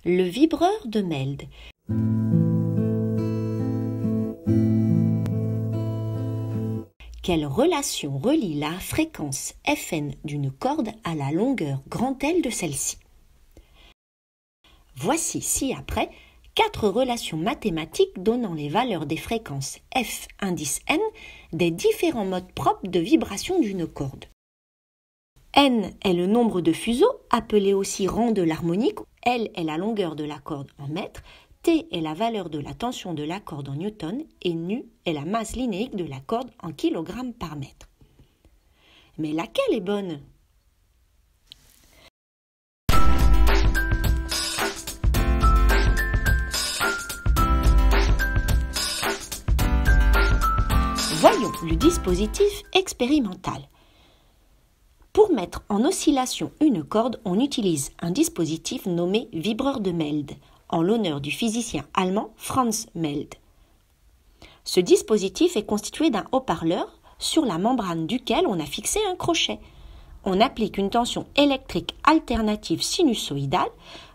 Le vibreur de Meld. Quelle relation relie la fréquence Fn d'une corde à la longueur grand L de celle-ci? Voici ci-après 4 relations mathématiques donnant les valeurs des fréquences F indice N des différents modes propres de vibration d'une corde. N est le nombre de fuseaux, appelé aussi rang de l'harmonique. L est la longueur de la corde en mètres. T est la valeur de la tension de la corde en newton. Et nu est la masse linéique de la corde en kilogrammes par mètre. Mais laquelle est bonne? Voyons le dispositif expérimental. Pour mettre en oscillation une corde, on utilise un dispositif nommé vibreur de Meld, en l'honneur du physicien allemand Franz Meld. Ce dispositif est constitué d'un haut-parleur sur la membrane duquel on a fixé un crochet. On applique une tension électrique alternative sinusoïdale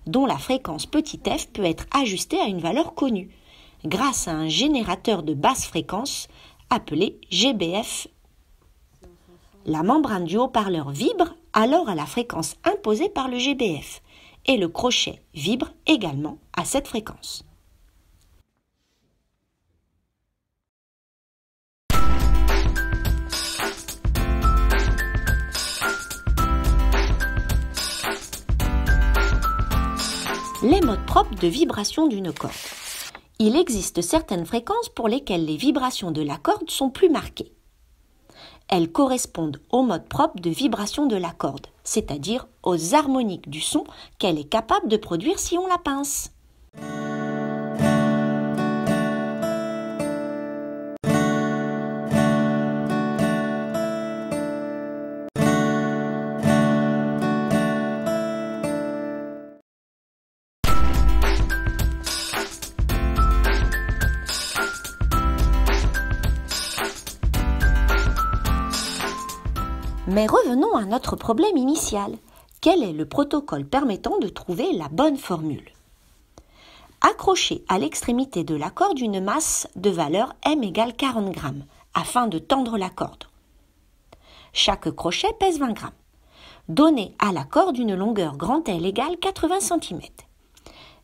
dont la fréquence petit f peut être ajustée à une valeur connue, grâce à un générateur de basse fréquence appelé GBF. La membrane du haut-parleur vibre alors à la fréquence imposée par le GBF et le crochet vibre également à cette fréquence. Les modes propres de vibration d'une corde. Il existe certaines fréquences pour lesquelles les vibrations de la corde sont plus marquées. Elles correspondent au mode propre de vibration de la corde, c'est-à-dire aux harmoniques du son qu'elle est capable de produire si on la pince. Mais revenons à notre problème initial. Quel est le protocole permettant de trouver la bonne formule? Accrochez à l'extrémité de la corde une masse de valeur m égale 40 grammes afin de tendre la corde. Chaque crochet pèse 20 grammes. Donnez à la corde une longueur grand L égale 80 cm.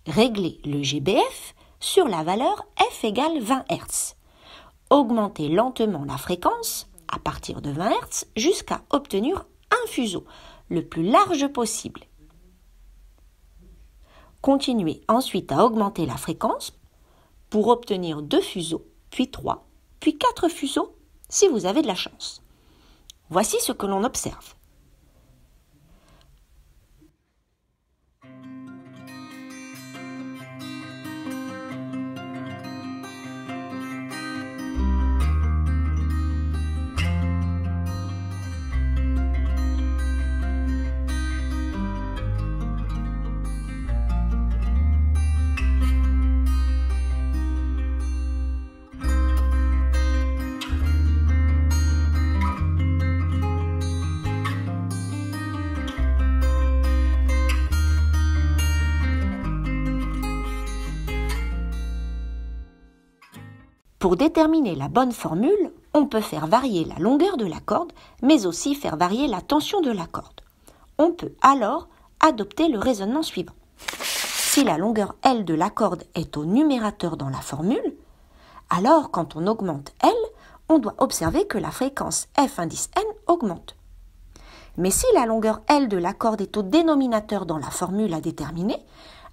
Réglez le GBF sur la valeur f égale 20 Hz. Augmentez lentement la fréquence à partir de 20 Hz jusqu'à obtenir un fuseau le plus large possible. Continuez ensuite à augmenter la fréquence pour obtenir 2 fuseaux, puis 3, puis 4 fuseaux si vous avez de la chance. Voici ce que l'on observe. Pour déterminer la bonne formule, on peut faire varier la longueur de la corde, mais aussi faire varier la tension de la corde. On peut alors adopter le raisonnement suivant. Si la longueur L de la corde est au numérateur dans la formule, alors quand on augmente L, on doit observer que la fréquence F indice N augmente. Mais si la longueur L de la corde est au dénominateur dans la formule à déterminer,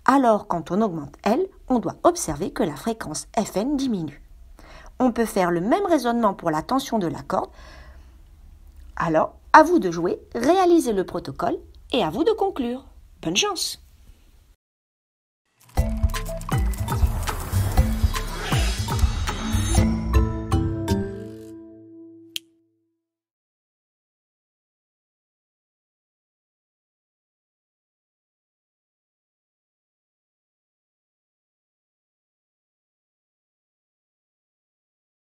alors quand on augmente L, on doit observer que la fréquence Fn diminue. On peut faire le même raisonnement pour la tension de la corde. Alors, à vous de jouer, réalisez le protocole et à vous de conclure. Bonne chance!